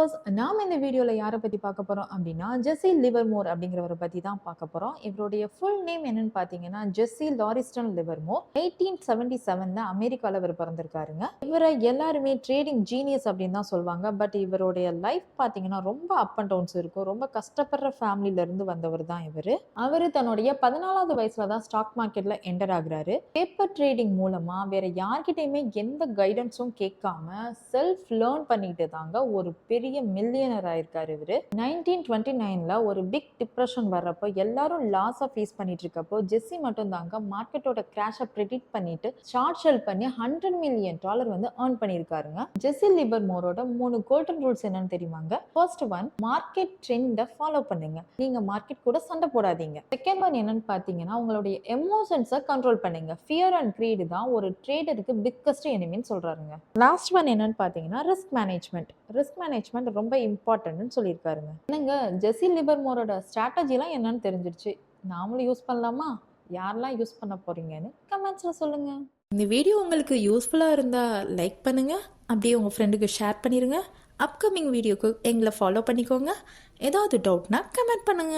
Viewers, நாம இந்த வீடியோல யாரை பத்தி பார்க்க போறோம் அப்படின்னா ஜெஸ்ஸி லிவர்மோர் அப்படிங்கிறவரை பத்தி தான் பார்க்க போறோம். இவருடைய ஃபுல் நேம் என்னன்னு பார்த்தீங்கன்னா ஜெஸ்ஸி லாரிஸ்டன் லிவர்மோர். 1877ல அமெரிக்கால இவர் பிறந்திருக்காருங்க. இவரை எல்லாருமே ட்ரேடிங் ஜீனியஸ் அப்படின்னு தான் சொல்லுவாங்க. பட் இவருடைய லைஃப் பார்த்தீங்கன்னா ரொம்ப அப் அண்ட் டவுன்ஸ் இருக்கும். ரொம்ப கஷ்டப்படுற ஃபேமிலில இருந்து வந்தவர் தான் இவரு. அவரு தன்னுடைய 14வது வயசுல தான் ஸ்டாக் மார்க்கெட்ல என்டர் ஆகுறாரு. பேப்பர் ட்ரேடிங் மூலமா வேற யார்கிட்டயுமே எந்த கைடன்ஸும் கேட்காம செல்ஃப் லேர்ன் பண்ணிட்டு தாங்க ஒரு பெரிய மில்லியனர் ஆயிருக்காரு இவரு. 1929ல ஒரு பிக் டிப்ரெஷன் வர்றப்போ எல்லாரும் லாஸா ஃபேஸ் பண்ணிட்டு இருக்கப்போ ஜெஸ்ஸி மட்டும் தாங்க மார்க்கெட்டோட கிராஷை ப்ரெடிக்ட் பண்ணிட்டு ஷார்ட் செல் பண்ணி $100 மில்லியன் வந்து ஏர்ன் பண்ணியிருக்காருங்க. ஜெஸ்ஸி லிவர்மோரோட 3 கோல்டன் ரூல்ஸ் என்னன்னு தெரியுமாங்க? ஃபர்ஸ்ட் ஒன், மார்க்கெட் ட்ரெண்டை ஃபாலோ பண்ணுங்க. நீங்க மார்க்கெட் கூட சண்டை போடாதீங்க. செகண்ட் ஒன் என்னன்னு பார்த்தீங்கன்னா உங்களுடைய எமோஷன்ஸை கண்ட்ரோல் பண்ணுங்க. ஃபியர் அண்ட் கிரீட் தான் ஒரு ட்ரேடருக்கு பிக்கஸ்ட் எனிமின்னு சொல்றாருங்க. லாஸ்ட் ஒன் என்னன்னு பார்த்தீங்கன்னா ரிஸ்க் மேனேஜ்மெண்ட். ரிஸ்க் மேனேஜ்மெண்ட் ரொம்ப இம்பார்ட்டன்ட்னு சொல்லியிருக்காருங்க. என்னங்க, ஜெஸ்ஸி லிவர்மோரோட ஸ்ட்ராட்டஜிலாம் என்னன்னு தெரிஞ்சிருச்சு. நாமளும் யூஸ் பண்ணலாமா? யாரெல்லாம் யூஸ் பண்ண போறீங்கன்னு கமெண்ட்ஸ்ல சொல்லுங்க. இந்த வீடியோ உங்களுக்கு யூஸ்ஃபுல்லா இருந்தா லைக் பண்ணுங்க, அப்படியே உங்க ஃப்ரெண்டுக்கு ஷேர் பண்ணிருங்க. அப்கமிங் வீடியோக்கு எங்களை ஃபாலோ பண்ணிக்கோங்க. ஏதாவது டவுட்னா கமெண்ட் பண்ணுங்க.